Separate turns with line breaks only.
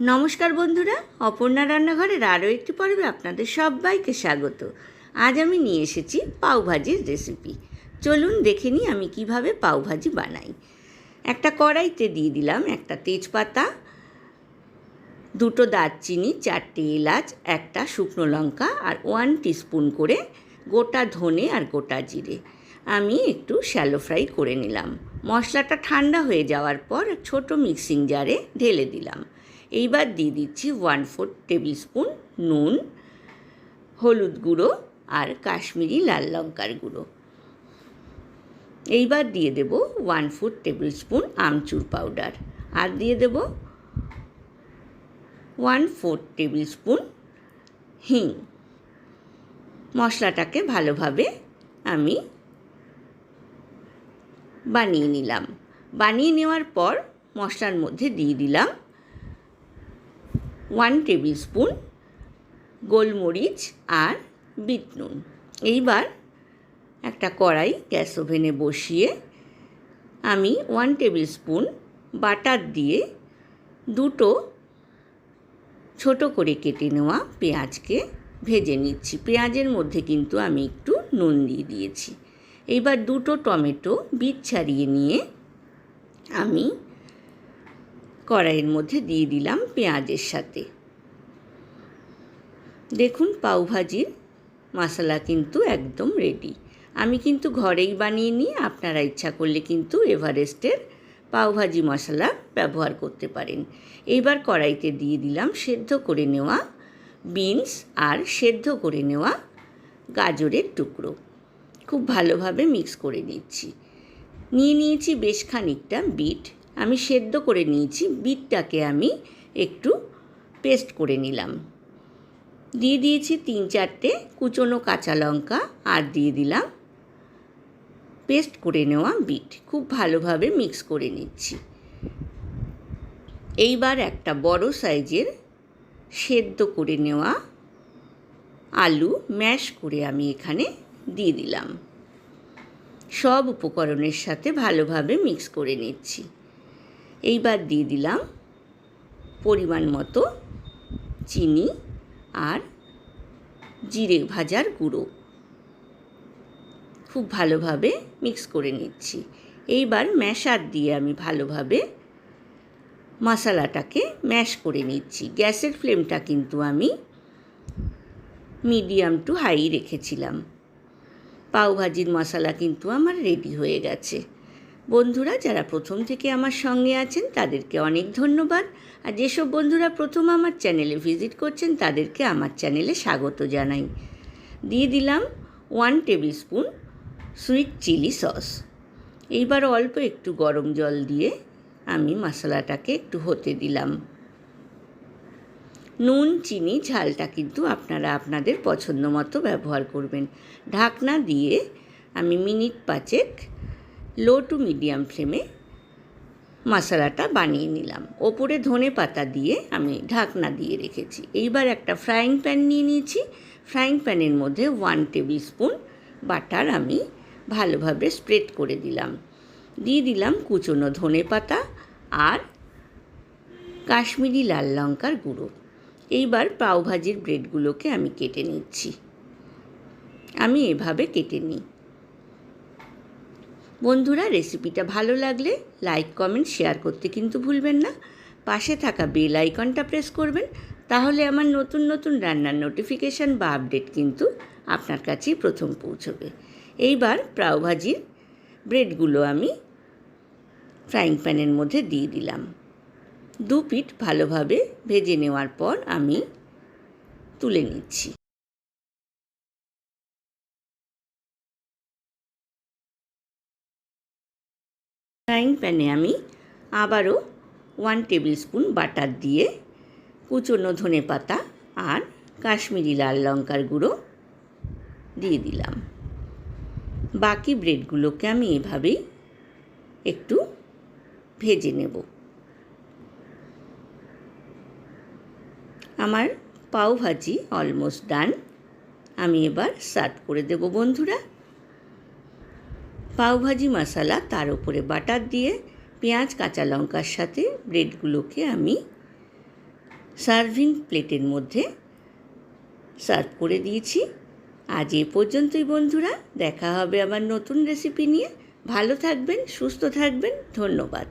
নমস্কার বন্ধুরা, অপর্ণা রান্নাঘরের আরও একটি পর্বে আপনাদের সবাইকে স্বাগত। আজ আমি নিয়ে এসেছি পাওভাজির রেসিপি। চলুন দেখে নিই আমি কিভাবে পাওভাজি বানাই। একটা কড়াইতে দিয়ে দিলাম একটা তেজপাতা, দুটো দারচিনি, 4টে এলাচ, একটা শুকনো লঙ্কা আর 1 টিস্পুন করে গোটা ধনে আর গোটা জিরে আমি একটু শ্যালো ফ্রাই করে নিলাম। মশলাটা ঠান্ডা হয়ে যাওয়ার পর ছোট মিক্সিং জারে ঢেলে দিলাম। এইবার দিয়ে দিচ্ছি 1/4 টেবিল স্পুন নুন, হলুদ গুঁড়ো আর কাশ্মীরি লাল লঙ্কার গুঁড়ো। এইবার দিয়ে দেব 1/4 টেবিল স্পুন আমচুর পাউডার আর দিয়ে দেব 1/4 টেবিল স্পুন হিং। মশলাটাকে ভালোভাবে আমি বানিয়ে নিলাম। বানিয়ে নেওয়ার পর মশলার মধ্যে দিয়ে দিলাম 1 টেবিল স্পুন গোলমরিচ আর বিট নুন। এইবার একটা কড়াই গ্যাস ওভেনে বসিয়ে আমি 1 টেবিল স্পুন বাটার দিয়ে দুটো ছোট করে কেটে নেওয়া পেঁয়াজকে ভেজে নিচ্ছি। পেঁয়াজের মধ্যে কিন্তু আমি একটু নুন দিয়ে দিয়েছি। এইবার দুটো টমেটো বীজ ছাড়িয়ে নিয়ে আমি কড়াইয়ের মধ্যে দিয়ে দিলাম পেঁয়াজের সাথে। দেখুন পাওভাজির মশলা কিন্তু একদম রেডি। আমি কিন্তু ঘরেই বানিয়ে নিই, আপনারা ইচ্ছা করলে কিন্তু এভারেস্টের পাওভাজি মশলা ব্যবহার করতে পারেন। এইবার কড়াইতে দিয়ে দিলাম সেদ্ধ করে নেওয়া বিনস আর সেদ্ধ করে নেওয়া গাজরের টুকরো। খুব ভালোভাবে মিক্স করে নিচ্ছি। নিয়েছি বেশ খানিকটা বিট, আমি সেদ্ধ করে নিয়েছি। বিটটাকে আমি একটু পেস্ট করে নিলাম। দিয়ে দিয়েছি 3-4টে কুচনো কাঁচা লঙ্কা আর দিয়ে দিলাম পেস্ট করে নেওয়া বিট। খুব ভালোভাবে মিক্স করে নিচ্ছি। এইবার একটা বড় সাইজের সেদ্ধ করে নেওয়া আলু ম্যাশ করে আমি এখানে দিয়ে দিলাম। সব উপকরণের সাথে ভালোভাবে মিক্স করে নিচ্ছি। এইবার দিয়ে দিলাম পরিমাণ মতো চিনি আর জিরে ভাজার গুঁড়ো। খুব ভালোভাবে মিক্স করে নিচ্ছি। এইবার ম্যাশার দিয়ে আমি ভালোভাবে মশলাটাকে ম্যাশ করে নিচ্ছি। গ্যাসের ফ্লেমটা কিন্তু আমি মিডিয়াম টু হাই রেখেছিলাম। পাওভাজির মশলা কিন্তু আমার রেডি হয়ে গেছে। বন্ধুরা যারা প্রথম থেকে আমার সঙ্গে আছেন তাদেরকে অনেক ধন্যবাদ। আর যেসব বন্ধুরা প্রথম আমার চ্যানেলে ভিজিট করছেন তাদেরকে আমার চ্যানেলে স্বাগত জানাই। দিয়ে দিলাম 1 table spoon sweet chilli sauce. এইবার অল্প একটু গরম জল দিয়ে আমি মশলাটাকে একটু হতে দিলাম। নুন চিনি ঝালটা কিন্তু আপনারা আপনাদের পছন্দ মতো ব্যবহার করবেন। ঢাকনা দিয়ে আমি মিনিট 5 লো টু মিডিয়াম ফ্লেমে মশলাটা বানিয়ে নিলাম। ওপরে ধনে পাতা দিয়ে আমি ঢাকনা দিয়ে রেখেছি। এইবার একটা ফ্রাইং প্যান নিয়ে নিয়েছি। ফ্রাইং প্যানের মধ্যে 1 টেবিল স্পুন বাটার আমি ভালোভাবে স্প্রেড করে দিলাম। দিয়ে দিলাম কুচনো ধনে পাতা আর কাশ্মীরি লাল লঙ্কার গুঁড়ো। এইবার পাওভাজির ব্রেডগুলোকে আমি কেটে নিচ্ছি। আমি এভাবে কেটে নিই। বন্ধুরা রেসিপিটা ভালো লাগলে লাইক কমেন্ট শেয়ার করতে কিন্তু ভুলবেন না। পাশে থাকা বেল আইকনটা প্রেস করবেন, তাহলে আমার নতুন নতুন রান্নার নোটিফিকেশান বা আপডেট কিন্তু আপনার কাছেই প্রথম পৌঁছবে। এইবার পাওভাজির ব্রেডগুলো আমি ফ্রাইং প্যানের মধ্যে দিয়ে দিলাম। 2 পিঠ ভালোভাবে ভেজে নেওয়ার পর আমি তুলে নিচ্ছি। ফ্রাইং প্যানে আমি আবারও 1 টেবিল স্পুন বাটার দিয়ে কুচনো ধনে পাতা আর কাশ্মীরি লাল লঙ্কার গুঁড়ো দিয়ে দিলাম। বাকি ব্রেডগুলোকে আমি এভাবেই একটু ভেজে নেব। আমার পাওভাজি অলমোস্ট ডান। আমি এবার সার্ভ করে দেব বন্ধুরা। পাওভাজি মশলা তার উপরে বাটার দিয়ে পেঁয়াজ কাঁচা লঙ্কার সাথে ব্রেডগুলোকে আমি সার্ভিং প্লেটের মধ্যে সার্ভ করে দিয়েছি। আজ এ পর্যন্তই বন্ধুরা, দেখা হবে আবার নতুন রেসিপি নিয়ে। ভালো থাকবেন, সুস্থ থাকবেন, ধন্যবাদ।